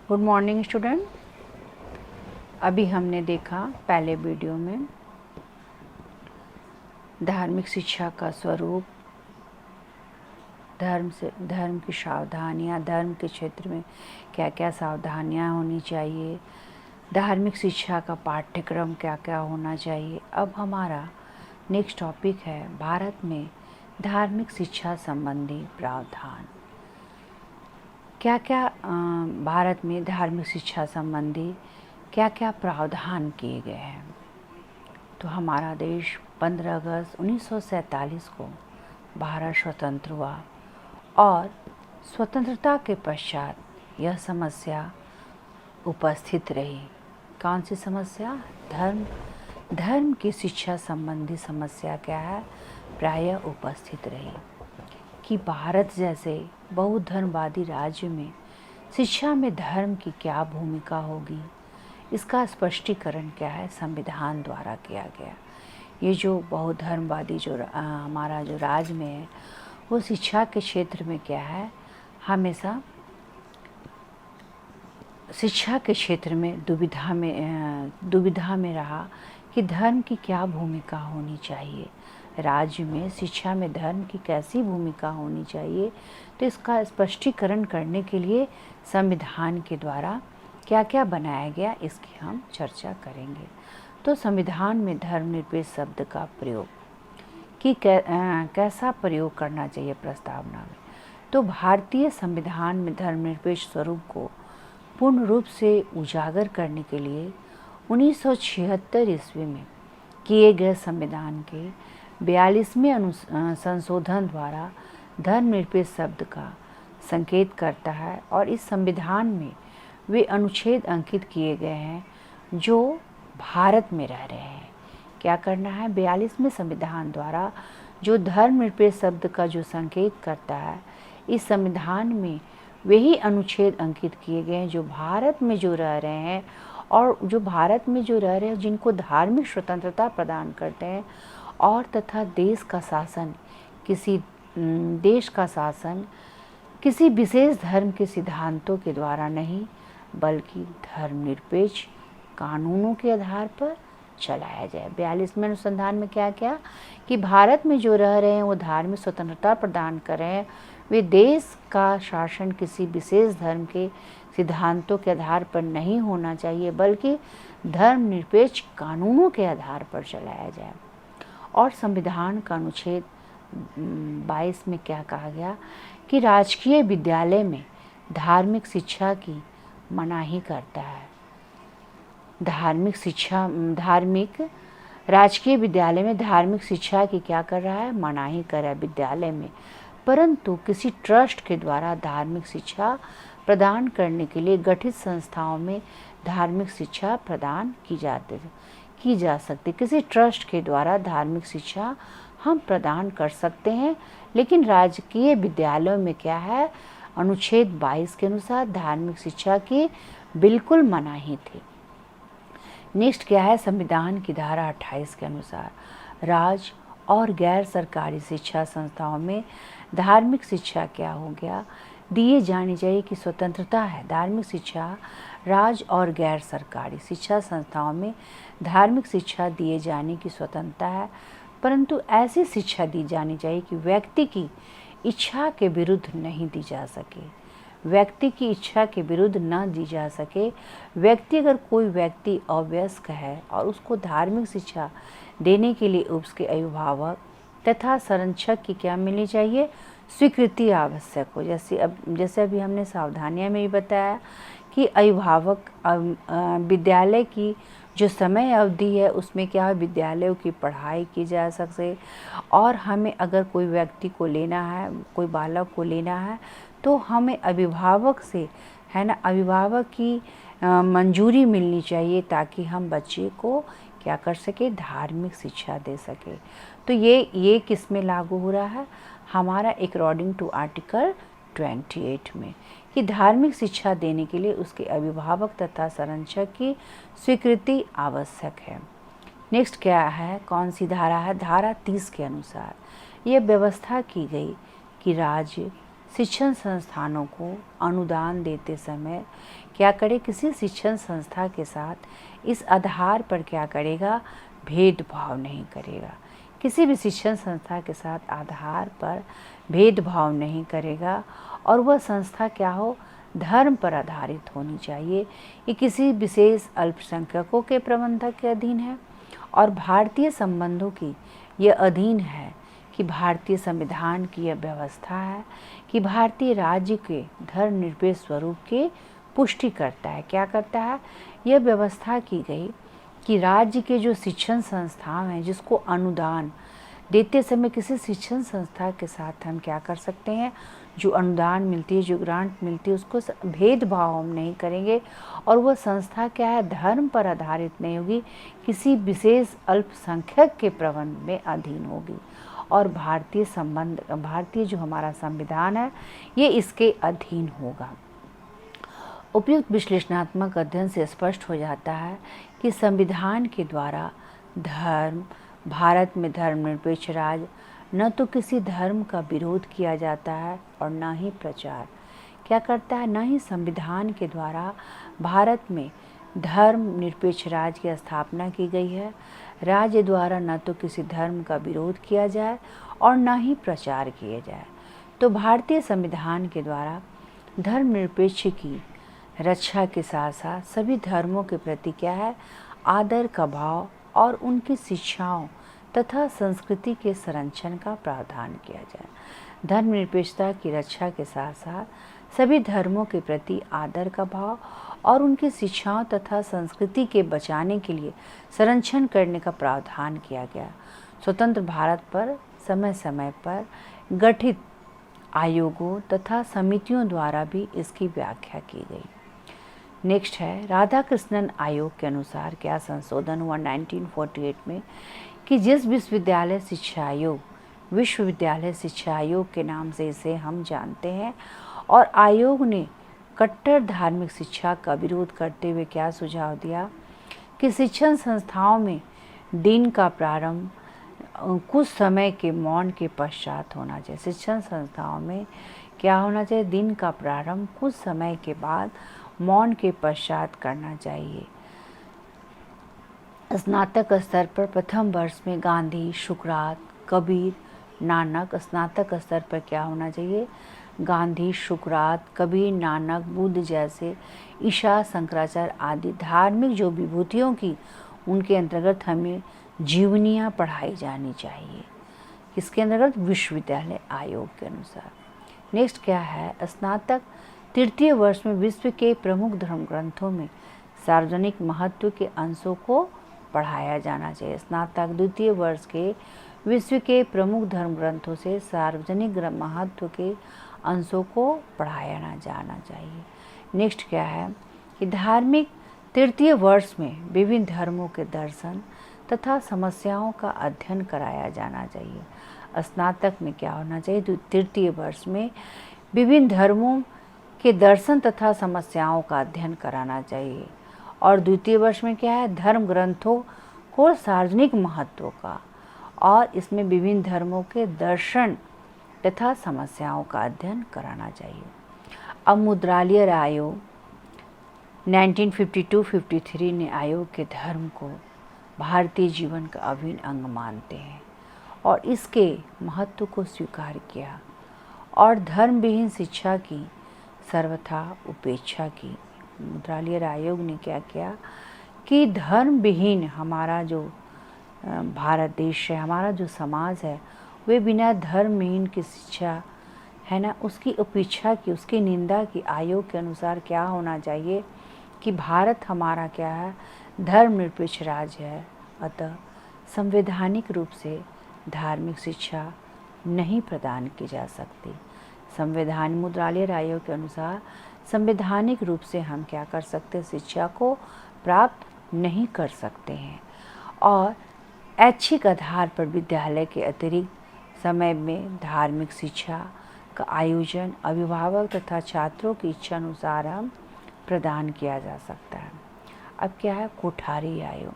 Good morning student. अभी हमने देखा पहले वीडियो में धार्मिक शिक्षा का स्वरूप, धर्म की सावधानियाँ, धर्म के क्षेत्र में क्या क्या सावधानियाँ होनी चाहिए, धार्मिक शिक्षा का पाठ्यक्रम क्या क्या होना चाहिए। अब हमारा नेक्स्ट टॉपिक है भारत में धार्मिक शिक्षा संबंधी प्रावधान। क्या क्या भारत में धार्मिक शिक्षा संबंधी क्या क्या प्रावधान किए गए हैं। तो हमारा देश 15 अगस्त 1947 को भारत स्वतंत्र हुआ और स्वतंत्रता के पश्चात यह समस्या उपस्थित रही। कौन सी समस्या? धर्म की शिक्षा संबंधी समस्या क्या है, प्रायः उपस्थित रही कि भारत जैसे बहुधर्मवादी राज्य में शिक्षा में धर्म की क्या भूमिका होगी। इसका स्पष्टीकरण क्या है, संविधान द्वारा किया गया। ये जो बहुधर्मवादी जो हमारा जो राज्य में है, वो शिक्षा के क्षेत्र में क्या है, हमेशा शिक्षा के क्षेत्र में दुविधा में रहा कि धर्म की क्या भूमिका होनी चाहिए, राज्य में शिक्षा में धर्म की कैसी भूमिका होनी चाहिए। तो इसका स्पष्टीकरण करने के लिए संविधान के द्वारा क्या क्या बनाया गया, इसकी हम चर्चा करेंगे। तो संविधान में धर्मनिरपेक्ष शब्द का प्रयोग कि कैसा प्रयोग करना चाहिए प्रस्तावना में। तो भारतीय संविधान में धर्मनिरपेक्ष स्वरूप को पूर्ण रूप से उजागर करने के लिए 1976 ईस्वी में किए गए संविधान के 42वें संशोधन द्वारा धर्मनिरपेक्ष शब्द का संकेत करता है और इस संविधान में वे अनुच्छेद अंकित किए गए हैं जो भारत में रह रहे हैं। क्या करना है? 42वें संविधान द्वारा जो धर्मनिरपेक्ष शब्द का जो संकेत करता है, इस संविधान में वही अनुच्छेद अंकित किए गए हैं जो भारत में जो रह रहे हैं और जो भारत में जो रह रहे हैं जिनको धार्मिक स्वतंत्रता प्रदान करते हैं और तथा देश का शासन किसी विशेष धर्म के सिद्धांतों के द्वारा नहीं बल्कि धर्मनिरपेक्ष कानूनों के आधार पर चलाया जाए। 42वें अनुसंधान में क्या क्या कि भारत में जो रह रहे हैं वो धार्मिक स्वतंत्रता प्रदान कर रहे हैं, वे देश का शासन किसी विशेष धर्म के सिद्धांतों के आधार पर नहीं होना चाहिए बल्कि धर्मनिरपेक्ष कानूनों के आधार पर चलाया जाए। और संविधान का अनुच्छेद 22 में क्या कहा गया कि राजकीय विद्यालय में धार्मिक शिक्षा की मनाही करता है। राजकीय विद्यालय में धार्मिक शिक्षा की क्या कर रहा है? मनाही कर रहा है विद्यालय में, परंतु किसी ट्रस्ट के द्वारा धार्मिक शिक्षा प्रदान करने के लिए गठित संस्थाओं में धार्मिक शिक्षा प्रदान की जा सकती। किसी ट्रस्ट के द्वारा धार्मिक शिक्षा हम प्रदान कर सकते हैं, लेकिन राजकीय विद्यालयों में क्या है? अनुच्छेद 22 के अनुसार धार्मिक शिक्षा की बिल्कुल मनाही थी। नेक्स्ट क्या है? संविधान की धारा 28 के अनुसार राज्य और गैर सरकारी शिक्षा संस्थाओं में धार्मिक शिक्षा क्या हो गया? दिए जानी चाहिए कि स्वतंत्रता है। धार्मिक शिक्षा राज्य और गैर सरकारी शिक्षा संस्थाओं में धार्मिक शिक्षा दिए जाने की स्वतंत्रता है, परंतु ऐसी शिक्षा दी जानी चाहिए कि व्यक्ति की इच्छा के विरुद्ध नहीं दी जा सके। व्यक्ति की इच्छा के विरुद्ध न दी जा सके। अगर कोई व्यक्ति अवयस्क है और उसको धार्मिक शिक्षा देने के लिए उसके अभिभावक तथा संरक्षक की क्या मिलनी चाहिए? स्वीकृति आवश्यक हो। जैसे अभी हमने सावधानियां में भी बताया कि अभिभावक विद्यालय की जो समय अवधि है उसमें क्या है, विद्यालयों की पढ़ाई की जा सके। और हमें अगर कोई व्यक्ति को लेना है, कोई बालक को लेना है, तो हमें अभिभावक से है ना, अभिभावक की मंजूरी मिलनी चाहिए ताकि हम बच्चे को क्या कर सके? धार्मिक शिक्षा दे सके। तो ये किस में लागू हो रहा है? हमारा अकॉर्डिंग टू आर्टिकल 28 में कि धार्मिक शिक्षा देने के लिए उसके अभिभावक तथा संरक्षक की स्वीकृति आवश्यक है। नेक्स्ट क्या है? कौन सी धारा है? धारा 30 के अनुसार यह व्यवस्था की गई कि राज्य शिक्षण संस्थानों को अनुदान देते समय क्या करे, किसी शिक्षण संस्था के साथ इस आधार पर क्या करेगा, भेदभाव नहीं करेगा। किसी भी शिक्षण संस्था के साथ आधार पर भेदभाव नहीं करेगा और वह संस्था क्या हो, धर्म पर आधारित होनी चाहिए। ये किसी विशेष अल्पसंख्यकों के प्रबंधक के अधीन है और भारतीय संबंधों की यह अधीन है कि भारतीय संविधान की यह व्यवस्था है कि भारतीय राज्य के धर्मनिरपेक्ष स्वरूप की पुष्टि करता है। क्या करता है, यह व्यवस्था की गई कि राज्य के जो शिक्षण संस्थान हैं जिसको अनुदान देते समय किसी शिक्षण संस्था के साथ हम क्या कर सकते हैं, जो अनुदान मिलती है, जो ग्रांट मिलती है, उसको भेदभाव हम नहीं करेंगे और वह संस्था क्या है, धर्म पर आधारित नहीं होगी, किसी विशेष अल्पसंख्यक के प्रबंध में अधीन होगी और भारतीय जो हमारा संविधान है ये इसके अधीन होगा। उपयुक्त विश्लेषणात्मक अध्ययन से स्पष्ट हो जाता है कि संविधान के द्वारा भारत में धर्मनिरपेक्ष राज्य न तो किसी धर्म का विरोध किया जाता है और न ही प्रचार क्या करता है, न ही संविधान के द्वारा भारत में धर्मनिरपेक्ष राज्य की स्थापना की गई है। राज्य द्वारा न तो किसी धर्म का विरोध किया जाए और न ही प्रचार किया जाए। तो भारतीय संविधान के द्वारा धर्मनिरपेक्ष की रक्षा के साथ साथ सभी धर्मों के प्रति क्या है, आदर का भाव और उनकी शिक्षाओं तथा संस्कृति के संरक्षण का प्रावधान किया जाए। धर्मनिरपेक्षता की रक्षा के साथ साथ सभी धर्मों के प्रति आदर का भाव और उनकी शिक्षाओं तथा संस्कृति के बचाने के लिए संरक्षण करने का प्रावधान किया गया। स्वतंत्र भारत पर समय समय पर गठित आयोगों तथा समितियों द्वारा भी इसकी व्याख्या की गई। नेक्स्ट है, राधाकृष्णन आयोग के अनुसार क्या संशोधन हुआ 1948 में कि जिस विश्वविद्यालय शिक्षा आयोग के नाम से इसे हम जानते हैं और आयोग ने कट्टर धार्मिक शिक्षा का विरोध करते हुए क्या सुझाव दिया कि शिक्षण संस्थाओं में दिन का प्रारंभ कुछ समय के मौन के पश्चात होना चाहिए। शिक्षण संस्थाओं में क्या होना चाहिए, दिन का प्रारंभ कुछ समय के बाद मौन के पश्चात करना चाहिए। स्नातक स्तर पर प्रथम वर्ष में गांधी, सुकरात, कबीर, नानक। स्नातक स्तर पर क्या होना चाहिए, गांधी, सुकरात, कबीर, नानक, बुद्ध जैसे, ईशा, शंकराचार्य आदि धार्मिक जो विभूतियों की उनके अंतर्गत हमें जीवनियाँ पढ़ाई जानी चाहिए। किसके अंतर्गत, विश्वविद्यालय आयोग के अनुसार। नेक्स्ट क्या है, स्नातक तृतीय वर्ष में विश्व के प्रमुख धर्म ग्रंथों में सार्वजनिक महत्व के अंशों को पढ़ाया जाना चाहिए। स्नातक द्वितीय वर्ष के विश्व के प्रमुख धर्म ग्रंथों से सार्वजनिक महत्व के अंशों को पढ़ाया जाना चाहिए। नेक्स्ट क्या है कि धार्मिक तृतीय वर्ष में विभिन्न धर्मों के दर्शन तथा समस्याओं का अध्ययन कराया जाना चाहिए। स्नातक में क्या होना चाहिए, तृतीय वर्ष में विभिन्न धर्मों के दर्शन तथा समस्याओं का अध्ययन कराना चाहिए और द्वितीय वर्ष में क्या है, धर्म ग्रंथों को सार्वजनिक महत्व का और इसमें विभिन्न धर्मों के दर्शन तथा समस्याओं का अध्ययन कराना चाहिए। अब मुद्रालय आयोग 1952-53 ने आयोग के धर्म को भारतीय जीवन का अभिन्न अंग मानते हैं और इसके महत्व को स्वीकार किया और धर्म विहीन शिक्षा की सर्वथा उपेक्षा की। मुद्रालय आयोग ने क्या किया कि धर्म विहीन हमारा जो भारत देश है, हमारा जो समाज है, वे बिना धर्महीन की शिक्षा है ना, उसकी उपेक्षा की, उसकी निंदा की। आयोग के अनुसार क्या होना चाहिए कि भारत हमारा क्या है, धर्मनिरपेक्ष राज्य है, अतः संवैधानिक रूप से धार्मिक शिक्षा नहीं प्रदान की जा सकती। संवैधान मुद्रालय आयोग के अनुसार संवैधानिक रूप से हम क्या कर सकते, शिक्षा को प्राप्त नहीं कर सकते हैं और ऐच्छिक आधार पर विद्यालय के अतिरिक्त समय में धार्मिक शिक्षा का आयोजन अभिभावक तथा छात्रों की इच्छा अनुसार हम प्रदान किया जा सकता है। अब क्या है, कोठारी आयोग।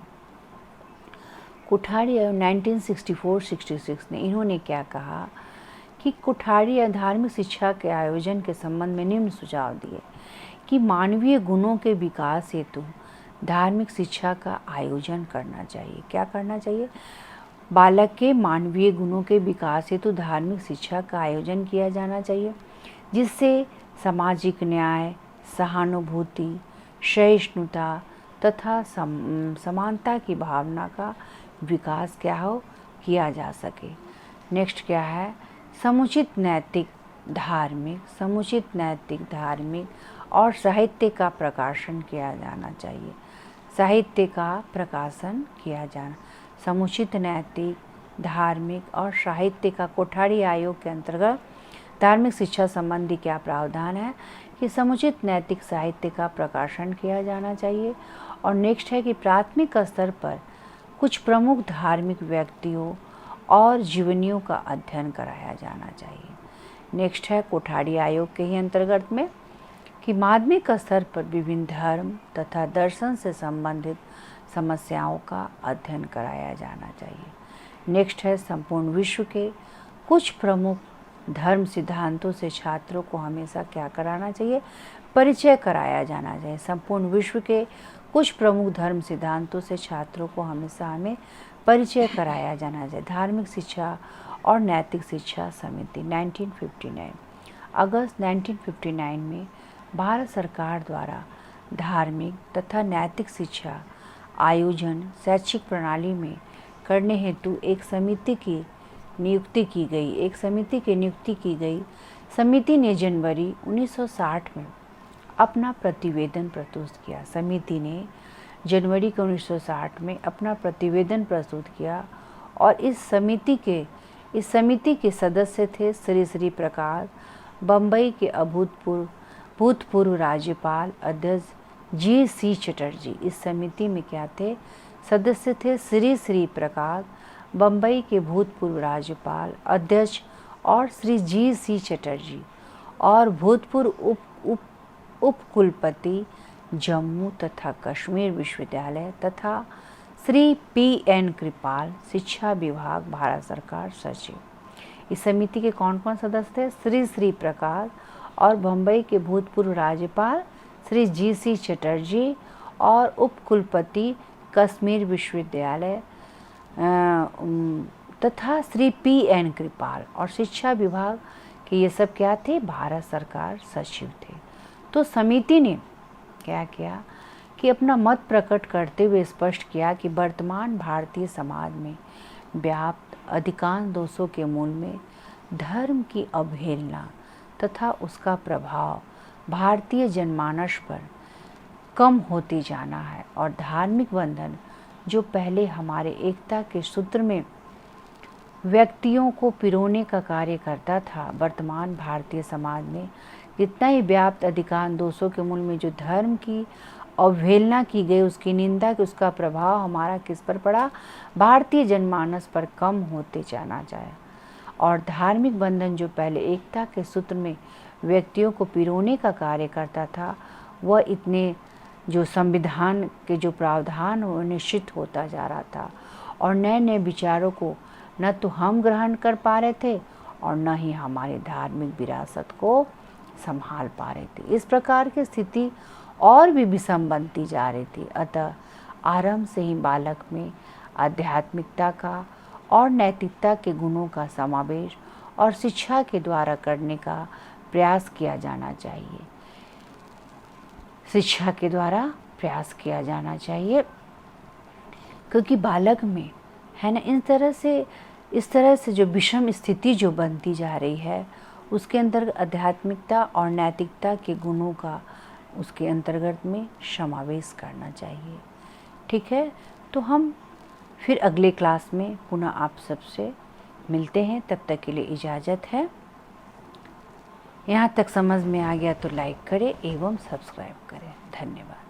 कोठारी आयोग 1964-66 ने इन्होंने क्या कहा कि कुठारी या धार्मिक शिक्षा के आयोजन के संबंध में निम्न सुझाव दिए कि मानवीय गुणों के विकास हेतु धार्मिक शिक्षा का आयोजन करना चाहिए। क्या करना चाहिए? बालक के मानवीय गुणों के विकास हेतु धार्मिक शिक्षा का आयोजन किया जाना चाहिए, जिससे सामाजिक न्याय, सहानुभूति, सहिष्णुता तथा समानता की भावना का विकास किया जा सके। नेक्स्ट क्या है? समुचित नैतिक, धार्मिक और साहित्य का प्रकाशन किया जाना चाहिए। साहित्य का प्रकाशन किया जाना, समुचित नैतिक, धार्मिक और साहित्य का। कोठारी आयोग के अंतर्गत धार्मिक शिक्षा संबंधी क्या प्रावधान है कि समुचित नैतिक साहित्य का प्रकाशन किया जाना चाहिए। और नेक्स्ट है कि प्राथमिक स्तर पर कुछ प्रमुख धार्मिक व्यक्तियों और जीवनियों का अध्ययन कराया जाना चाहिए। नेक्स्ट है कोठारी आयोग के ही अंतर्गत में कि माध्यमिक स्तर पर विभिन्न धर्म तथा दर्शन से संबंधित समस्याओं का अध्ययन कराया जाना चाहिए। नेक्स्ट है संपूर्ण विश्व के कुछ प्रमुख धर्म सिद्धांतों से छात्रों को हमेशा क्या कराना चाहिए? परिचय कराया जाना चाहिए। संपूर्ण विश्व के कुछ प्रमुख धर्म सिद्धांतों से छात्रों को हमें परिचय कराया जाना चाहिए। धार्मिक शिक्षा और नैतिक शिक्षा समिति 1959। अगस्त 1959 में भारत सरकार द्वारा धार्मिक तथा नैतिक शिक्षा आयोजन शैक्षिक प्रणाली में करने हेतु एक समिति की नियुक्ति की गई। समिति ने जनवरी 1960 में अपना प्रतिवेदन प्रस्तुत किया। समिति ने जनवरी 1960 में अपना प्रतिवेदन प्रस्तुत किया और इस समिति के सदस्य थे श्री श्री प्रकाश, बम्बई के भूतपूर्व राज्यपाल अध्यक्ष G.C. चटर्जी। इस समिति में क्या थे? सदस्य थे श्री श्री प्रकाश, बम्बई के भूतपूर्व राज्यपाल अध्यक्ष और श्री G.C. चटर्जी और भूतपूर्व उप कुलपति जम्मू तथा कश्मीर विश्वविद्यालय तथा श्री P.N. कृपाल, शिक्षा विभाग, भारत सरकार सचिव। इस समिति के कौन कौन सदस्य थे? श्री श्री प्रकाश और बम्बई के भूतपूर्व राज्यपाल श्री G.C. चटर्जी और उप कुलपति कश्मीर विश्वविद्यालय तथा श्री P.N. कृपाल, और शिक्षा विभाग के ये सब क्या थे? भारत सरकार सचिव थे। तो समिति ने क्या किया कि अपना मत प्रकट करते हुए स्पष्ट किया कि वर्तमान भारतीय समाज में व्याप्त अधिकांश दोषों के मूल में धर्म की अवहेलना तथा उसका प्रभाव भारतीय जनमानस पर कम होते जाना है, और धार्मिक बंधन जो पहले हमारे एकता के सूत्र में व्यक्तियों को पिरोने का कार्य करता था, वर्तमान भारतीय समाज में जितना ही व्याप्त अधिकांश दोषों के मूल में जो धर्म की अवहेलना की गई, उसकी निंदा की, उसका प्रभाव हमारा किस पर पड़ा? भारतीय जनमानस पर कम होते जाना चाहिए। और धार्मिक बंधन जो पहले एकता के सूत्र में व्यक्तियों को पिरोने का कार्य करता था, वह इतने जो संविधान के जो प्रावधान वो निश्चित होता जा रहा था, और नए नए विचारों को न तो हम ग्रहण कर पा रहे थे और न ही हमारे धार्मिक विरासत को संभाल पा रहे थे। इस प्रकार की स्थिति और भी विषम बनती जा रही थी। अतः आरंभ से ही बालक में आध्यात्मिकता का और नैतिकता के गुणों का समावेश और शिक्षा के द्वारा करने का प्रयास किया जाना चाहिए। शिक्षा के द्वारा प्रयास किया जाना चाहिए, क्योंकि बालक में है ना इस तरह से जो विषम स्थिति जो बनती जा रही है, उसके अंतर्गत आध्यात्मिकता और नैतिकता के गुणों का उसके अंतर्गत में समावेश करना चाहिए। ठीक है, तो हम फिर अगले क्लास में पुनः आप सबसे मिलते हैं। तब तक के लिए इजाज़त है। यहाँ तक समझ में आ गया तो लाइक करें एवं सब्सक्राइब करें। धन्यवाद।